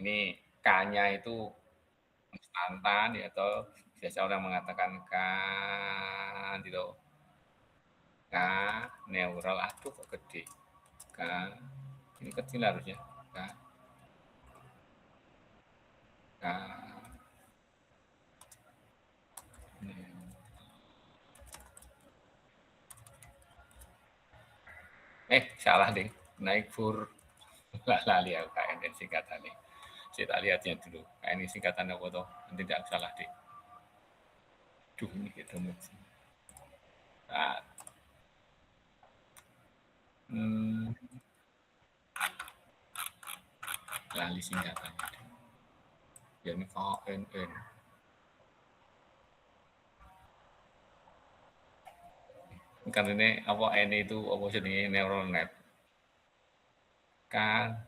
Ini K-nya itu konstantan ya atau biasa orang mengatakan kan gitu. K neural, aduh kok gede. K ini kecil harusnya. K K salah deh. Naik fur lali aku KNN singkatannya. Saya tak lihatnya dulu. KNN singkatan apa tuh? Nanti tidak salah deh. Duh, ini gitu. Nah, lali singkatannya. Ya ini KNN. Karena ini apa N itu apa jenis neural net. Kan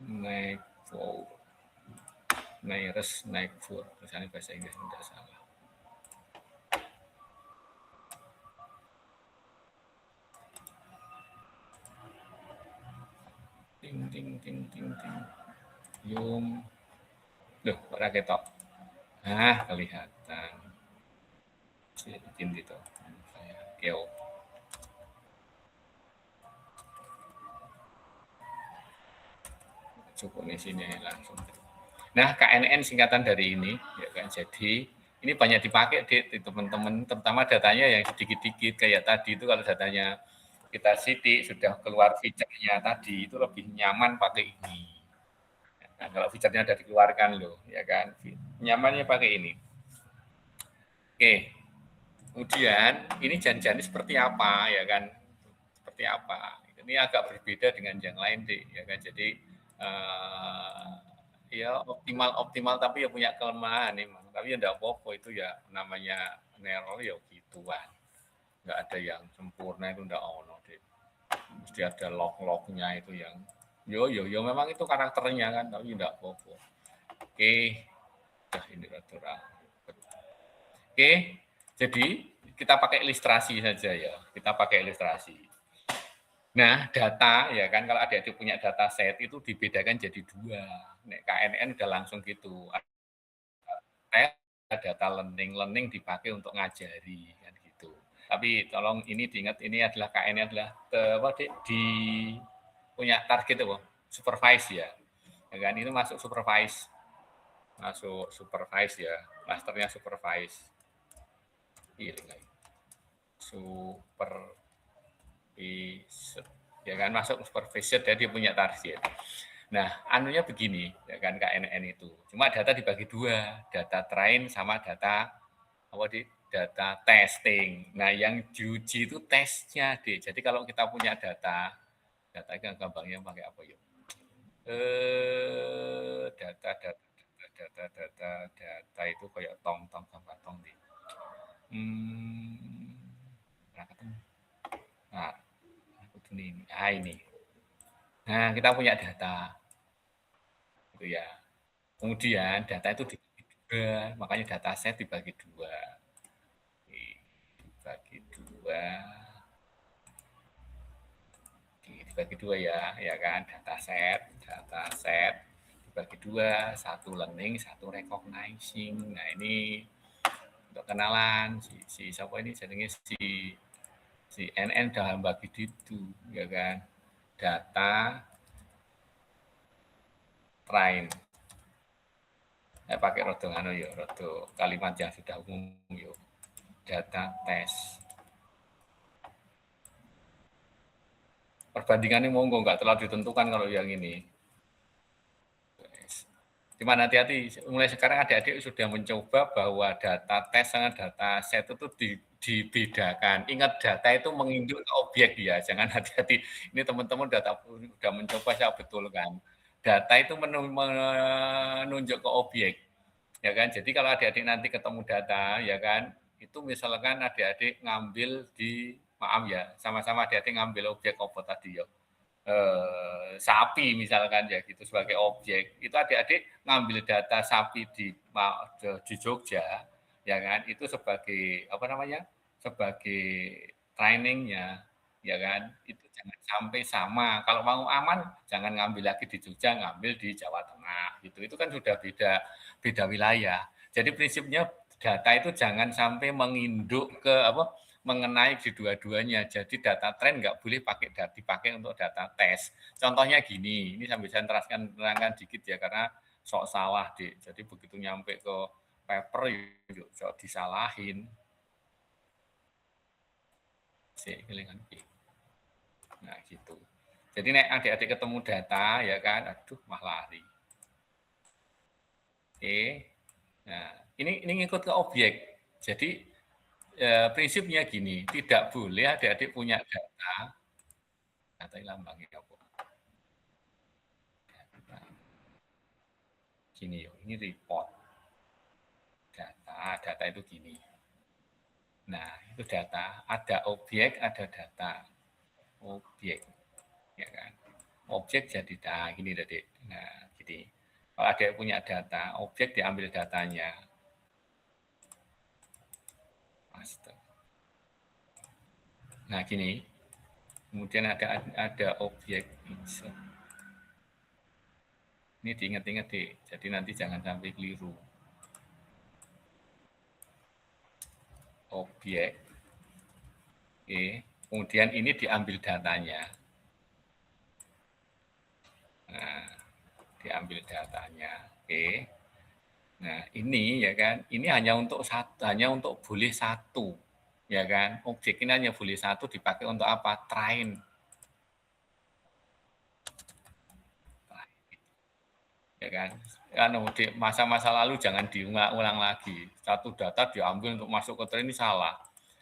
naik for naik for misalnya bahasa Inggris tidak salah. Ting ting ting ting ting. Yum. Loh, kok ketok. Ah, kelihatan. Sedikit gitu. Saya keo. Cukup di sini langsung. Nah, KNN singkatan dari ini, ya kan. Jadi ini banyak dipakai di teman-teman, terutama datanya yang sedikit-sedikit kayak tadi itu kalau datanya kita sidik sudah keluar fiturnya tadi itu lebih nyaman pakai ini. Nah, kalau fiturnya sudah dikeluarkan loh, ya kan, nyamannya pakai ini. Oke, kemudian ini janjinya seperti apa, ya kan? Seperti apa? Ini agak berbeda dengan yang lain deh, ya kan? Jadi ya optimal tapi ya punya kelemahan memang. Tapi ya enggak apa-apa itu ya namanya nerol ya gituan. Enggak ada yang sempurna itu enggak ono deh. Mesti ada log-lognya itu yang yo memang itu karakternya kan tapi enggak apa-apa. Oke. Dah ini rata. Oke. Jadi kita pakai ilustrasi saja ya. Kita pakai ilustrasi. Nah, data ya kan kalau adik-adik punya data set itu dibedakan jadi dua. Nek KNN udah langsung gitu. Data learning dipakai untuk ngajari kan gitu. Tapi tolong ini diingat ini adalah KNN adalah di punya target apa? Supervise ya. Ya kan itu masuk supervise. Masuk supervise ya. Masternya supervise. Supervise ya kan masuk supervisor dia punya target. Nah, anunya begini, ya kan KNN itu. Cuma data dibagi dua, data train sama data apa di data testing. Nah, yang diuji itu tesnya deh. Jadi kalau kita punya data kan gampangnya pakai apa yuk? Data itu kayak tong gambar tong deh. Nah, ketemu. Nah, ini. Nah, kita punya data. Gitu ya. Kemudian data itu dibagi dua, makanya data set dibagi dua. Dibagi dua ya kan, data set dibagi dua, satu learning, satu recognizing. Nah ini untuk kenalan si siapa ini jadinya si NN dalam bagi itu ya kan, data train. Saya pakai rodo kalimat yang sudah umum yuk. Data test. Perbandingannya monggo nggak terlalu ditentukan kalau yang ini. Cuman hati-hati, mulai sekarang adik-adik sudah mencoba bahwa data tes sama data set itu dibedakan. Ingat data itu menginduk ke objek ya, jangan hati-hati. Ini teman-teman sudah mencoba, saya betulkan. Data itu menunjuk ke objek, ya kan. Jadi kalau adik-adik nanti ketemu data, ya kan, itu misalkan adik-adik ngambil maaf ya, sama-sama adik-adik ngambil objek apa tadi ya, sapi misalkan ya gitu sebagai objek, itu adik-adik ngambil data sapi di Jogja ya kan itu sebagai apa namanya sebagai trainingnya ya kan itu jangan sampai sama, kalau mau aman jangan ngambil lagi di Jogja, ngambil di Jawa Tengah gitu. Itu kan sudah beda wilayah. Jadi prinsipnya data itu jangan sampai menginduk ke mengenai di dua-duanya. Jadi data tren nggak boleh dipakai untuk data tes. Contohnya gini, ini sambil saya terangkan dikit ya karena sok salah deh. Jadi begitu nyampe ke paper yuk sok disalahin. Nah gitu. Jadi nek adik-adik ketemu data ya kan, aduh mah lari. Oke. Nah, ini ngikut ke objek. Jadi prinsipnya gini, tidak boleh adik-adik punya data lambangnya apa? Gini yo, ini report. Data itu gini. Nah, itu data, ada objek, ada data. Objek, ya kan? Objek jadi data, gini tadi. Nah, gini. Kalau ada punya data, objek diambil datanya. Nah, gini. Kemudian ada objek insert. Ini diingat-ingat deh, jadi nanti jangan sampai keliru. Objek, oke. Kemudian ini diambil datanya. Nah, diambil datanya, oke. Nah, ini ya kan, ini hanya untuk boleh satu, ya kan. Objek ini hanya boleh satu dipakai untuk apa? Train. Ya kan, di masa-masa lalu jangan diulang lagi. Satu data diambil untuk masuk ke train ini salah.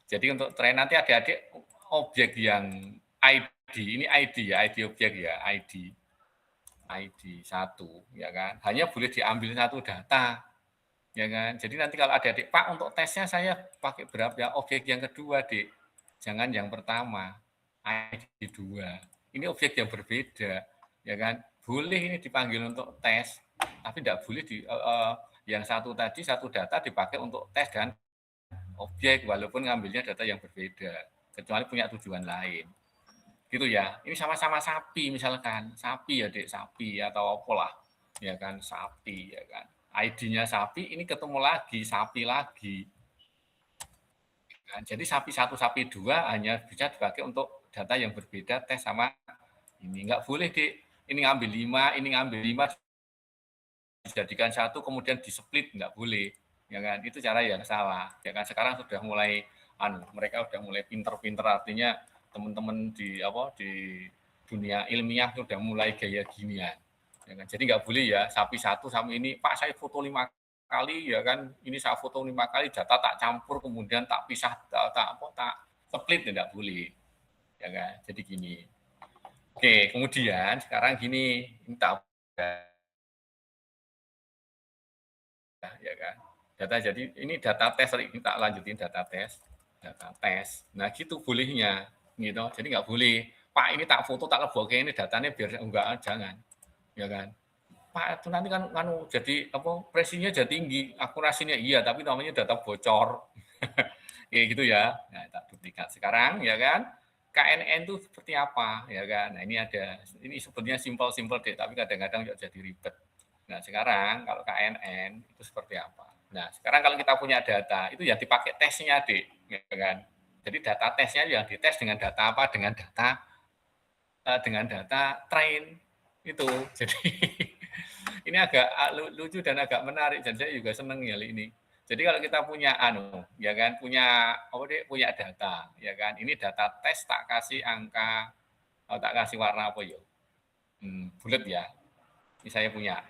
Jadi untuk train nanti adik-adik objek yang ID, ini ID ya, ID objek ya, ID 1 ya kan, hanya boleh diambil satu data ya kan. Jadi nanti kalau adik-adik Pak untuk tesnya saya pakai berapa ya objek yang kedua Dik, jangan yang pertama ID 2. Ini objek yang berbeda ya kan. Boleh ini dipanggil untuk tes, tapi tidak boleh yang satu tadi satu data dipakai untuk tes dan objek walaupun ngambilnya data yang berbeda, kecuali punya tujuan lain. Gitu ya. Ini sama-sama sapi misalkan, sapi ya Dek, sapi atau apalah. Ya kan, sapi ya kan. ID-nya sapi, ini ketemu lagi, sapi lagi. Kan? Jadi sapi 1, sapi 2 hanya bisa dipakai untuk data yang berbeda, tes sama ini. Enggak boleh, Dek. Ini ngambil 5, ini ngambil 5, dijadikan satu, kemudian di-split, enggak boleh. Ya kan? Itu cara yang salah. Ya kan? Sekarang sudah mulai, mereka sudah mulai pinter-pinter, artinya teman-teman di dunia ilmiah sudah mulai gaya ginian. Ya kan? Jadi nggak boleh ya sapi satu sama ini Pak saya foto 5 kali ya kan ini saya foto 5 kali data tak campur kemudian tak pisah tak split tidak boleh ya kan jadi gini oke kemudian sekarang gini ini tak ya kan data jadi ini data tes kita lanjutin data tes nah gitu bolehnya gitu jadi nggak boleh Pak ini tak foto tak leboke ini datanya biar enggak jangan ya kan Pak itu nanti kan jadi presinya jadi tinggi akurasinya iya tapi namanya data bocor kayak gitu ya nah tak duplikat sekarang ya kan KNN itu seperti apa ya kan nah ini sebenarnya simpel deh tapi kadang-kadang jadi ribet nah sekarang kalau KNN itu seperti apa nah sekarang kalau kita punya data itu yang dipakai tesnya deh ya kan jadi data tesnya yang dites dengan data apa dengan data train itu jadi ini agak lucu dan agak menarik dan saya juga senang ya ini. Jadi kalau kita punya ya kan, punya data, ya kan. Ini data tes tak kasih angka, tak kasih warna apa ya? Bulat ya. Ini saya punya.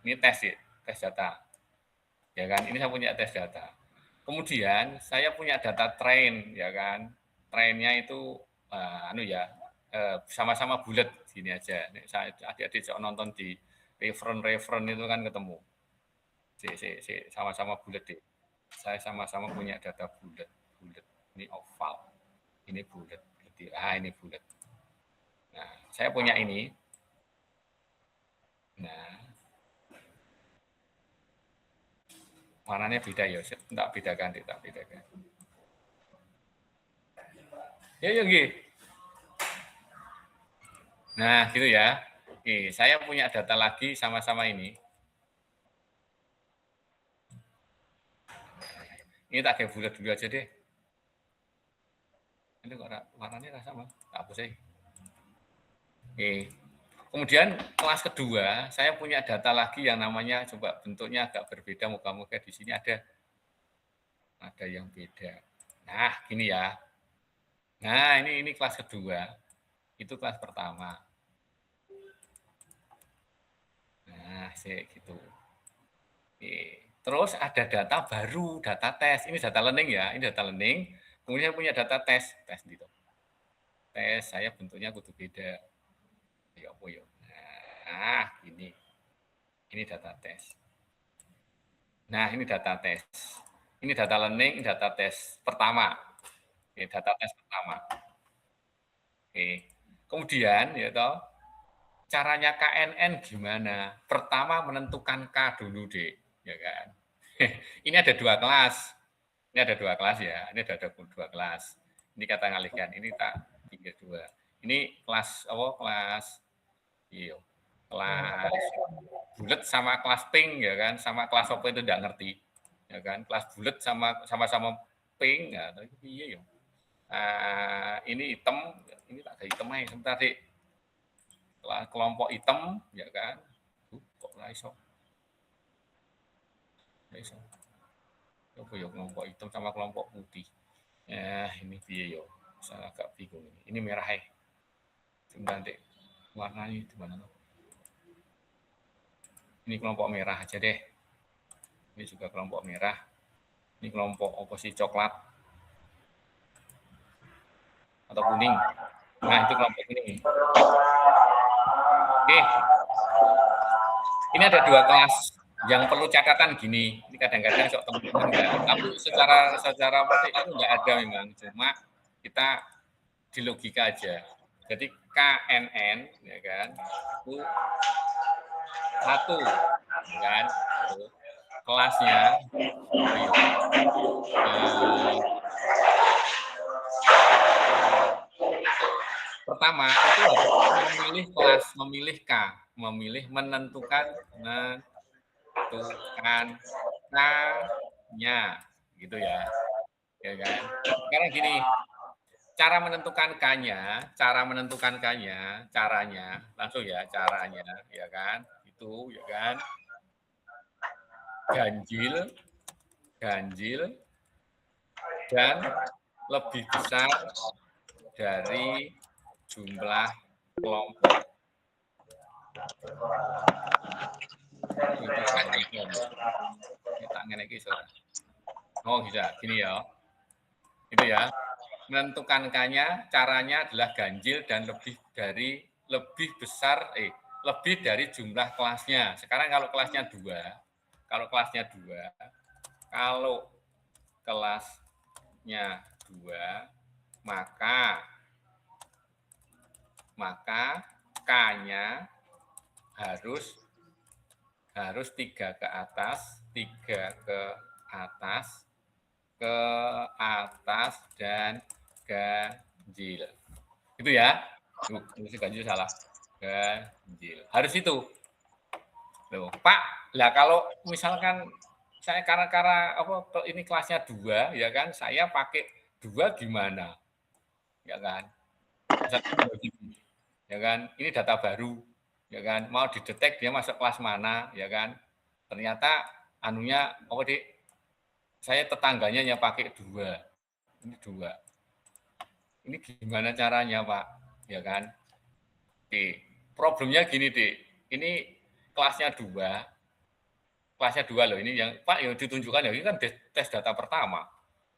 Ini tes ya, tes data. Ya kan, ini saya punya tes data. Kemudian saya punya data train, ya kan. Trainnya itu ya sama-sama bulat gini aja. Adik-adik nonton di referen itu kan ketemu. Sama-sama bulat deh. Saya sama-sama punya data bulat. Ini oval. Ini bulat. Ini bulat. Nah, saya punya ini. Nah, warnanya beda ya. Tak bedakan. Ya, gitu. Nah, gitu ya. Oke, saya punya data lagi sama-sama ini. Ini tak kayak bulat dulu aja deh. Ini kok warnanya rasa sama. Tak hapus aja. Oke. Kemudian kelas kedua, saya punya data lagi yang namanya, coba bentuknya agak berbeda, moga-moga di sini ada yang beda. Nah, gini ya. Nah, ini kelas kedua. Itu kelas pertama. Nah, gitu. Oke. Terus ada data baru, data tes. Ini data learning ya, ini data learning. Kemudian punya data tes gitu. Tes saya bentuknya kudu beda. Ya apa ya? Nah, ini data tes. Nah, ini data tes. Ini data learning, ini data tes pertama. Oke, data tes pertama. Oke. Kemudian ya toh, caranya KNN gimana? Pertama menentukan K dulu, Dek, ya kan? Ini ada dua kelas. Ini ada dua kelas ya. Ini ada dua kelas. Ini kata ngalihkan. Ini tak pinggir dua. Ini kelas apa? Kelas iya. Kelas bulat sama kelas pink ya kan? Sama kelas apa itu enggak ngerti. Ya kan? Kelas bulat sama pink ya. Tapi iya ya. Ini hitam, ini tak ada hitam aja. Sebentar, Dik. Kelompok hitam ya kan? Kok nggak iso? Nggak iso. Apa ya kelompok hitam sama kelompok putih. Ya, ini piye yo. Saya agak bingung ini. Ini merah ya. Sebentar, Dek. Warnanya di mana? Ini kelompok merah aja deh. Ini juga kelompok merah. Ini kelompok oposisi coklat atau kuning. Nah, itu kelompok kuning. Oke. Ini ada dua kelas yang perlu catatan gini. Ini kadang-kadang sok teman-teman enggak. Tapi secara apa sih itu enggak ada memang. Cuma kita di logika aja. Jadi KNN ya kan itu satu kan kelasnya pertama itu memilih kelas, memilih K, menentukan K-nya gitu ya. Ya kan? Sekarang gini, cara menentukan K-nya, caranya, langsung ya, caranya, ya kan? Itu, ya kan? Ganjil, dan lebih besar dari jumlah kelompok. Oh, bisa. Gini ya. Itu ya. Menentukan K-nya, caranya adalah ganjil dan lebih dari jumlah kelasnya. Sekarang kalau kelasnya 2, kalau kelasnya 2, maka K-nya harus 3 ke atas, 3 ke atas dan ganjil. Itu ya. Ganjil salah. Ganjil. Harus itu. Loh, Pak, lah kalau misalkan saya karena apa ini kelasnya 2 ya kan, saya pakai 2 gimana? Ya kan? Ya kan? Ini data baru. Ya kan? Mau didetek dia masuk kelas mana, ya kan? Ternyata anunya apa, Dik? Saya tetangganya yang pakai 2. Ini 2. Ini gimana caranya, Pak? Ya kan? Oke. Problemnya gini, Dik. Ini kelasnya 2. Kelasnya 2 loh. Ini yang Pak yang ditunjukkan ya, ini kan tes data pertama.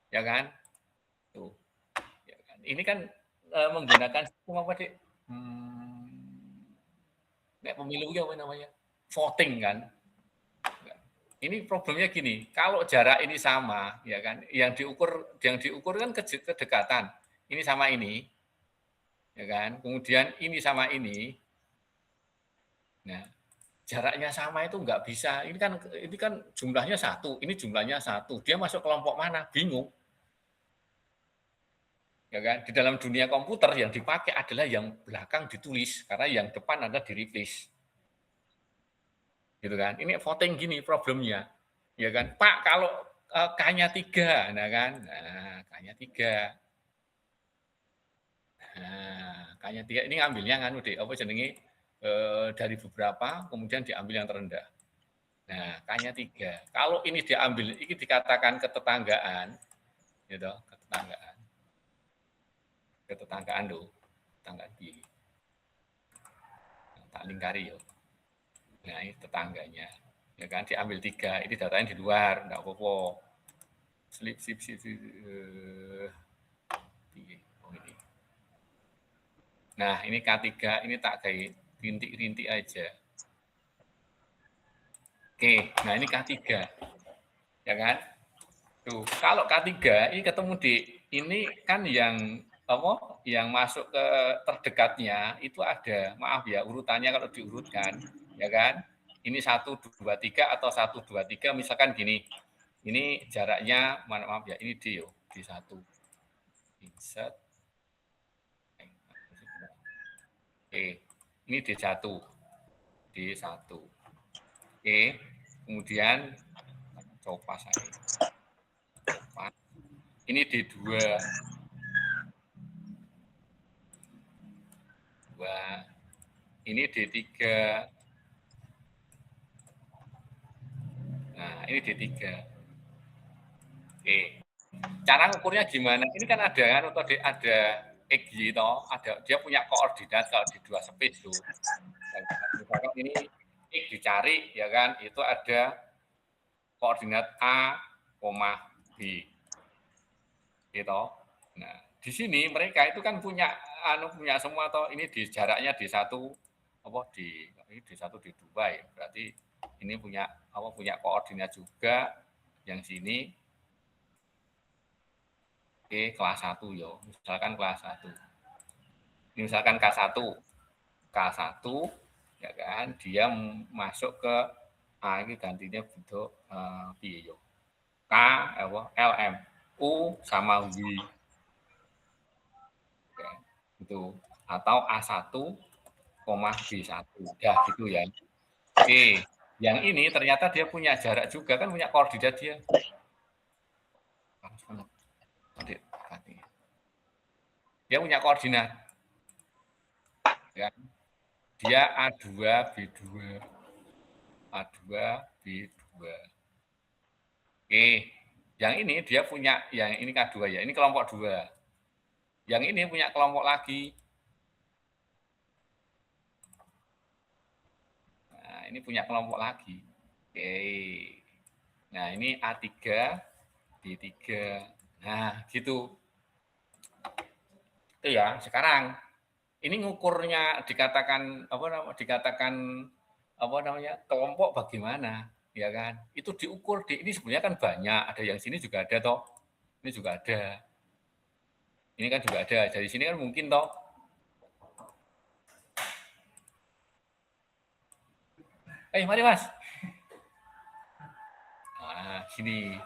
Ya kan? Tuh. Ya kan? Ini kan menggunakan sistem apa, Dik? Pemilu ya apa namanya? Voting kan? Ini problemnya gini, kalau jarak ini sama, ya kan, yang diukur kan kedekatan, ini sama ini, ya kan, kemudian ini sama ini, nah jaraknya sama itu nggak bisa, ini kan jumlahnya 1, ini jumlahnya 1, dia masuk kelompok mana, bingung, ya kan, di dalam dunia komputer yang dipakai adalah yang belakang ditulis, karena yang depan ada di replace. Gitu kan. Ini voting gini problemnya. Ya kan. Pak, K-nya 3, nah kan. Nah, K-nya 3. Nah, K-nya 3 ini ngambilnya nganu deh, apa jenenge, dari beberapa kemudian diambil yang terendah. Nah, K-nya 3. Kalau ini diambil, ini dikatakan ketetanggaan, gitu, ketetanggaan. Ketetanggaan loh, tetanggaan piye. Tak lingkari ya. Nah, ini tetangganya. Ya kan, diambil 3, ini datanya di luar, enggak apa-apa. Slip, slip, slip, slip. Oh, ini. Nah, ini K3, ini tak kayak rintik-rintik aja. Oke, nah ini K3. Ya kan? Tuh, kalau K3 ini ketemu di ini kan yang apa? Yang masuk ke terdekatnya itu ada, maaf ya, urutannya kalau diurutkan, ya kan? Ini 1 2 3 atau 1 2 3 misalkan gini. Ini jaraknya maaf ya, ini D yo, D1. Insert. Oke, ini D1. D1. Oke, kemudian coba saya. Ini D2. 2. Ini D3. Nah, ini D3. Oke. Cara ngukurnya gimana? Ini kan ada kan atau ada XY toh, ada dia punya koordinat kalau di 2 space tuh. Misalkan ini X dicari ya kan, itu ada koordinat A, B. Gitu. Nah, di sini mereka itu kan punya punya semua toh, ini di jaraknya di 1 apa di ini di 1 di 2 ya. Berarti ini punya punya koordinat juga yang sini. Oke, kelas 1 ya. Misalkan kelas 1. Misalkan K1. K1 ya kan, dia masuk ke ini gantinya bentuk piye yo. K LM U sama W. Oke, itu atau A1, B1. Ya, gitu ya. Oke, yang ini ternyata dia punya jarak juga kan, punya koordinat dia. Dia punya koordinat. Ya. Dia A2, B2. A2, B2. Oke, yang ini dia punya, yang ini K2 ya, ini kelompok 2. Yang ini punya kelompok lagi. Nah, ini punya kelompok lagi. Oke. Nah, ini A3, B3. Nah, gitu. Itu ya, sekarang ini ngukurnya dikatakan apa namanya kelompok bagaimana, ya kan? Itu diukur ini sebenarnya kan banyak, ada yang sini juga ada toh, ini juga ada, ini kan juga ada, dari sini kan mungkin toh. Mari mas. Nah, sini,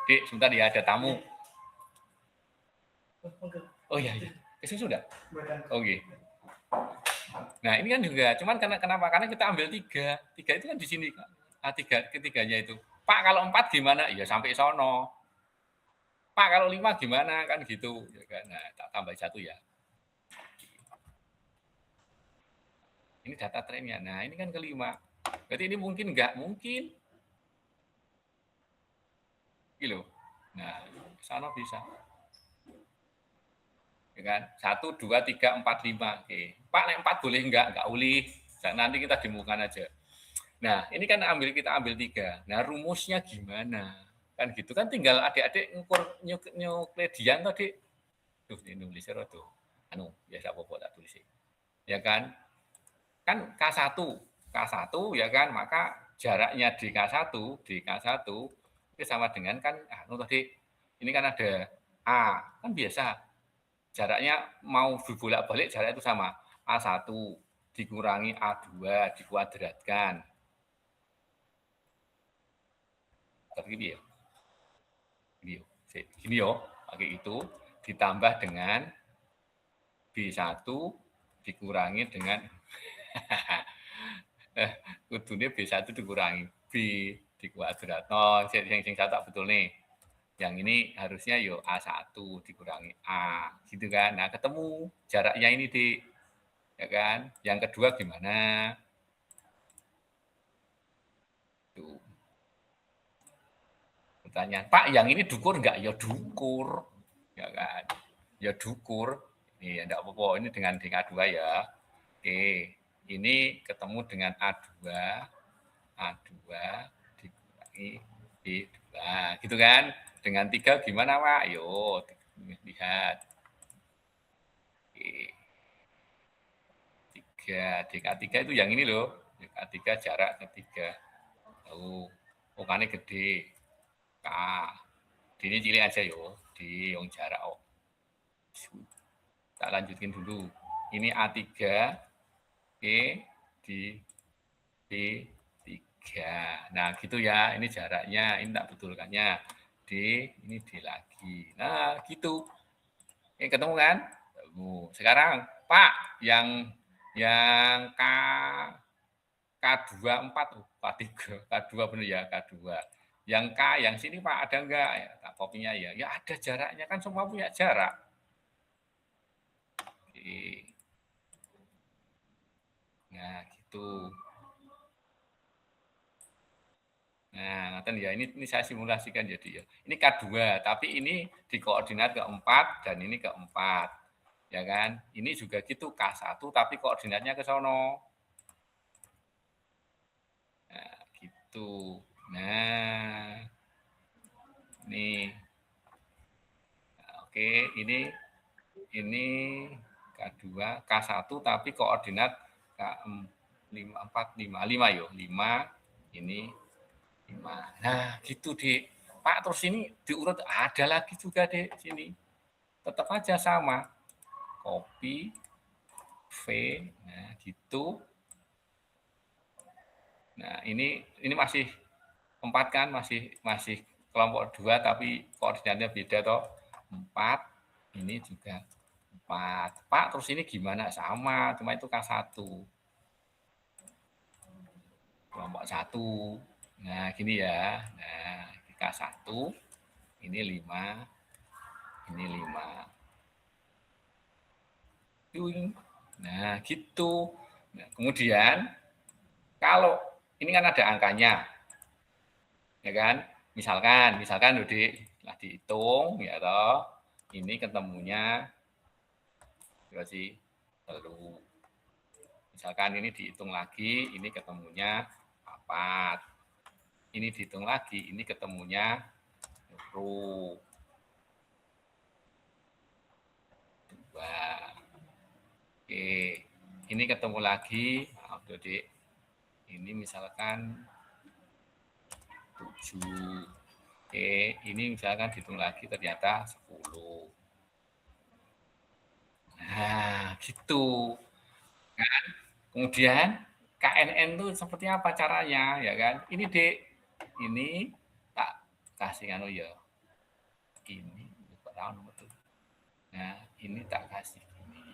Dek, sebentar ya, ada tamu. Oh iya, iya. Sudah. Oke. Nah, ini kan juga, cuman kenapa? Karena kita ambil 3. 3 itu kan di sini. Ketiganya itu. Pak, kalau 4 gimana? Ya sampai sono. Pak, kalau 5 gimana? Kan gitu. Nah, tak tambah 1 ya. Ini data trennya. Nah, ini kan kelima. Berarti ini mungkin nggak? Mungkin. Gitu. Nah, sana bisa. Ya kan? 1, 2, 3, 4, 5. Oke. Pak, naik 4 boleh nggak boleh. Nanti kita demukan aja. Nah, ini kan kita ambil 3. Nah, rumusnya gimana? Kan gitu kan, tinggal adik-adik ngukur Nuklidian tadi. Tuh, ini nulisnya tuh. Biasa apa tak tulis. Ya kan? Kan K1. K1 ya kan, maka jaraknya di K1 itu sama dengan kan tadi ini kan ada A, kan biasa jaraknya mau dibolak-balik jarak itu sama. A1 dikurangi A2 dikuadratkan. Tapi ya. Gini yo, pakai itu ditambah dengan B1 dikurangi dengan kudune B1 dikurangi B dikuadrat. Sing satu betul nih. Yang ini harusnya yo A1 dikurangi A, gitu kan. Nah, ketemu jaraknya ini, Dik. Ya kan? Yang kedua gimana? Tuh. Pertanyaan, Pak, yang ini dukur enggak? Ya dukur. Ya kan? Ya dukur. Ini enggak apa-apa, ini dengan A2 ya. Oke, ini ketemu dengan A2 dikurangi B2, gitu kan? Dengan 3 gimana, Pak? Yuk, lihat. Oke. 3, itu yang ini loh. DK3 jarak ketiga. Oh, ukane gede. K. D ini cilik aja yo. D yang jarak. Oh. Tak lanjutin dulu. Ini A3. E di B3. Nah, gitu ya. Ini jaraknya. Ini tak betulkannya. D, ini D lagi. Nah, gitu. Ketemu kan? Sekarang, Pak, yang K K24 K3 K2 benar ya, K2. Yang K yang sini Pak ada enggak? Ya, tak kopinya ya. Ya ada jaraknya, kan semua punya jarak. Oke. Nah, gitu. Nah, ngaten ya, ini saya simulasikan jadi ya. Ini K2, tapi ini di koordinat ke-4 dan ini ke-4. Ya kan? Ini juga gitu K1 tapi koordinatnya ke sono. Nah, gitu. Nah, ini. Nah, oke, ini K2, K1 tapi koordinat K5, 4, 5, 5 yo, 5, ini 5. Nah, gitu, Dik. Pak, terus ini diurut ada lagi juga, Dik, sini. Tetap aja sama. Copy, V, nah gitu. Nah, ini masih 4 kan, masih kelompok 2 tapi koordinatnya beda toh. 4, ini juga 4. Pak, terus ini gimana? Sama, cuma itu K1. Kelompok 1. Nah, gini ya. Nah, K1, ini 5, ini 5. Nah, gitu. Nah, kemudian, kalau ini kan ada angkanya, ya kan? Misalkan lah dihitung, ya toh, ini ketemunya berapa sih? Telu. Misalkan ini dihitung lagi, ini ketemunya 4. Ini dihitung lagi, ini ketemunya 2. Oke, ini ketemu lagi, maaf Dodi. Ini misalkan 7. Oke, ini misalkan dihitung lagi ternyata 10. Nah, gitu. Kan? Kemudian KNN itu seperti apa caranya, ya kan? Ini Dek, ini tak kasih anu ya. Ini nah, ini tak kasih ini.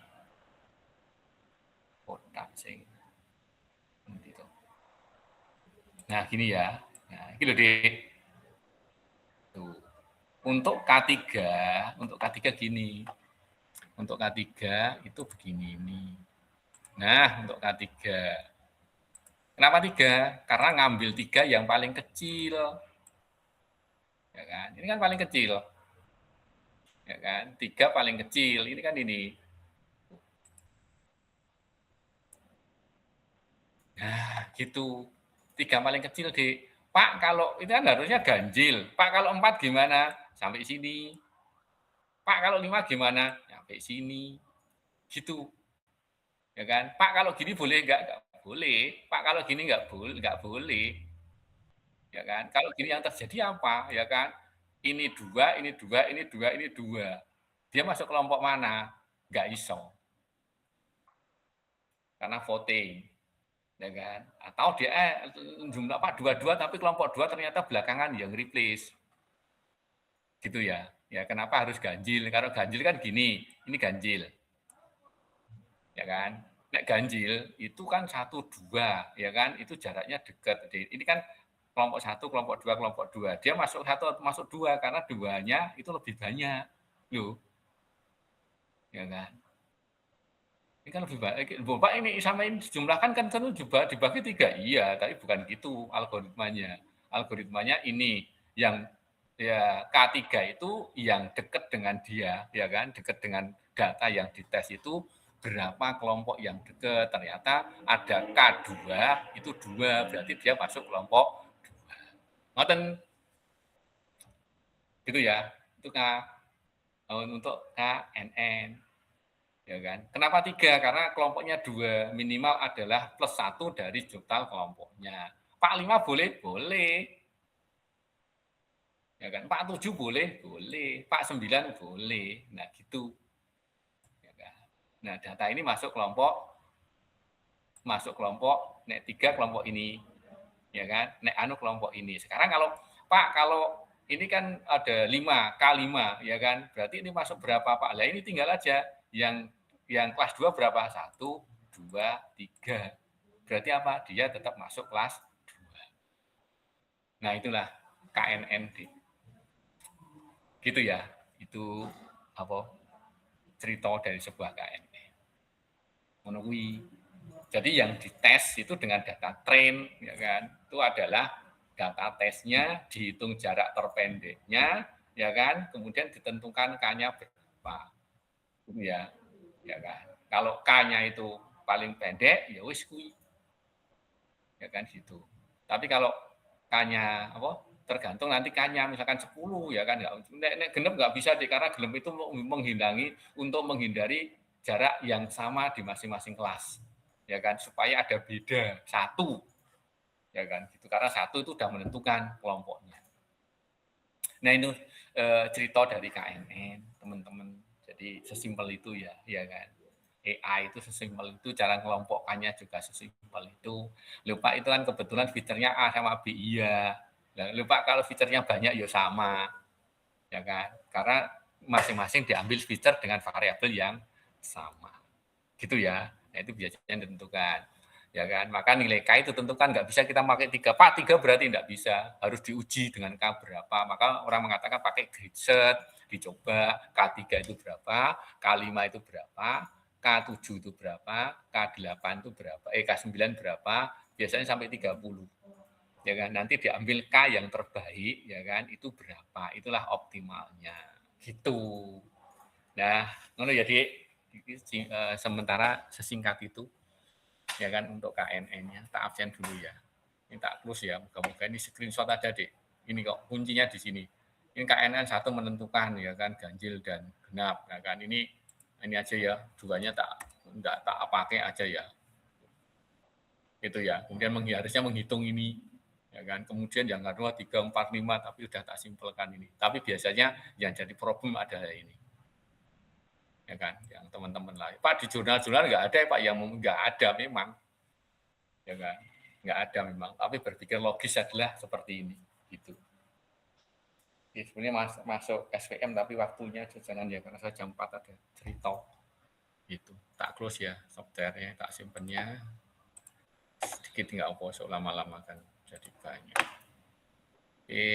Kotak sing nah, gini ya. Nah, ini loh, Dek. Tuh. Untuk K3 gini. Untuk K3 itu begini ini. Nah, untuk K3. Kenapa 3? Karena ngambil 3 yang paling kecil. Ya kan? Ini kan paling kecil. Ya kan? 3 paling kecil. Ini kan ini. Nah, gitu. 3 paling kecil, Dik. Pak, kalau itu kan harusnya ganjil. Pak, kalau 4 gimana? Sampai sini. Pak, kalau 5 gimana? Sampai sini. Gitu. Ya kan? Pak, kalau gini boleh enggak? Enggak boleh. Pak, kalau gini enggak boleh. Ya kan? Kalau gini yang terjadi apa? Ya kan? Ini 2, ini 2, ini 2, ini 2. Dia masuk kelompok mana? Enggak iso. Karena voting. Ya kan? Atau dia jumlah Pak 22 tapi kelompok 2 ternyata belakangan yang replace. Gitu ya. Ya kenapa harus ganjil? Kalau ganjil kan gini, ini ganjil. Ya kan? Nek ganjil itu kan 1 2, ya kan? Itu jaraknya dekat. Ini kan kelompok 1, kelompok 2. Dia masuk 1 atau masuk 2 karena 2-nya itu lebih banyak. Loh. Ya kan? Ini kan lebih banyak. Bapak ini sama ini dijumlahkan kan tentu juga dibagi 3. Iya, tapi bukan gitu algoritmanya. Algoritmanya ini yang ya K3 itu yang dekat dengan dia, ya kan? Dekat dengan data yang dites itu berapa kelompok yang dekat. Ternyata ada K2 itu 2, berarti dia masuk kelompok 2. Ngoten gitu ya. Itu untuk KNN. Ya kan? Kenapa 3? Karena kelompoknya 2, minimal adalah plus 1 dari total kelompoknya. Pak 5 boleh? Boleh. Ya kan? Pak 7 boleh? Boleh. Pak 9 boleh. Nah, gitu. Ya kan? Nah, data ini masuk kelompok nek 3 kelompok ini. Ya kan? Nek anu kelompok ini. Sekarang kalau Pak, kalau ini kan ada 5, K5, ya kan? Berarti ini masuk berapa, Pak? Lah ini tinggal aja yang kelas 2 berapa? 1, 2, 3. Berarti apa? Dia tetap masuk kelas 2. Nah, itulah KNND. Gitu ya. Itu apa? Cerita dari sebuah KNN. Menurut jadi yang dites itu dengan data train, ya kan? Itu adalah data tesnya, dihitung jarak terpendeknya, ya kan? Kemudian ditentukan K-nya berapa. Ya, ya kan? Kalau K-nya itu paling pendek, ya wis kui. Ya kan gitu. Tapi kalau K-nya apa? Tergantung nanti K-nya misalkan 10 ya kan nek genep nggak bisa deh karena genep itu menghindari jarak yang sama di masing-masing kelas. Ya kan supaya ada beda satu. Ya kan gitu karena satu itu sudah menentukan kelompoknya. Nah, itu cerita dari KNN, teman-teman. Jadi sesimpel itu ya, ya kan. AI itu sesimpel itu, cara ngelompokkannya juga sesimpel itu. Lupa itu kan kebetulan fiturnya A sama B iya. Lupa kalau fiturnya banyak ya sama. Ya kan? Karena masing-masing diambil fitur dengan variabel yang sama. Gitu ya. Nah, itu biasanya ditentukan. Ya kan? Maka nilai K itu tentu kan nggak bisa kita pakai 3. Pak, 3 berarti nggak bisa. Harus diuji dengan K berapa. Maka orang mengatakan pakai grid set, dicoba K3 itu berapa, K5 itu berapa, K7 itu berapa, K8 itu berapa, K9 berapa, biasanya sampai 30. Ya kan? Nanti diambil K yang terbaik, ya kan? Itu berapa? Itulah optimalnya. Gitu. Nah, ngono ya, Dik. Sementara sesingkat itu ya kan untuk KNN-nya. Tak absen dulu ya. Ini tak close ya. Moga-moga ini screenshot aja, Dek. Ini kok kuncinya di sini. Ini KNN 1 menentukan ya kan ganjil dan genap. Nah kan ini aja ya. Duanya enggak tak pakai aja ya. Gitu ya. Kemudian harusnya menghitung ini ya kan. Kemudian yang kedua 3, 4, 5 tapi udah tak simpelkan ini. Tapi biasanya yang jadi problem adalah ini. Ya kan, yang teman-teman lain. Pak di jurnal-jurnal nggak ada ya Pak, yang nggak ada memang, ya kan, nggak ada memang. Tapi berpikir logis adalah seperti ini, gitu. Ya, sebenarnya masuk SPM tapi waktunya jangan ya karena saya jam 4 ada cerita, gitu. Tak close ya softwarenya, tak simpennya. Sedikit nggak apa lama-lama kan jadi banyak. Oke,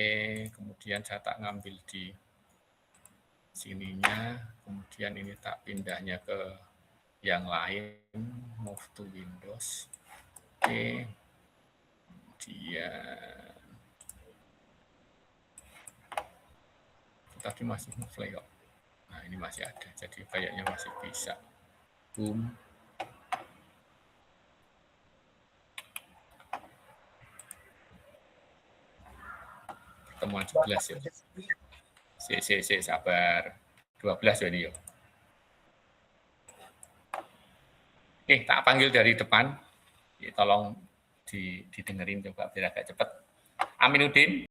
kemudian saya tak ngambil di sininya, kemudian ini tak pindahnya ke yang lain, move to Windows. Oke, kemudian tadi masih nge-play kok. Nah, ini masih ada, jadi kayaknya masih bisa. Boom. Pertemuan 11 ya. Sabar. 12 ya ini ya. Oke, tak panggil dari depan. Tolong didengerin coba biar agak cepat. Aminuddin.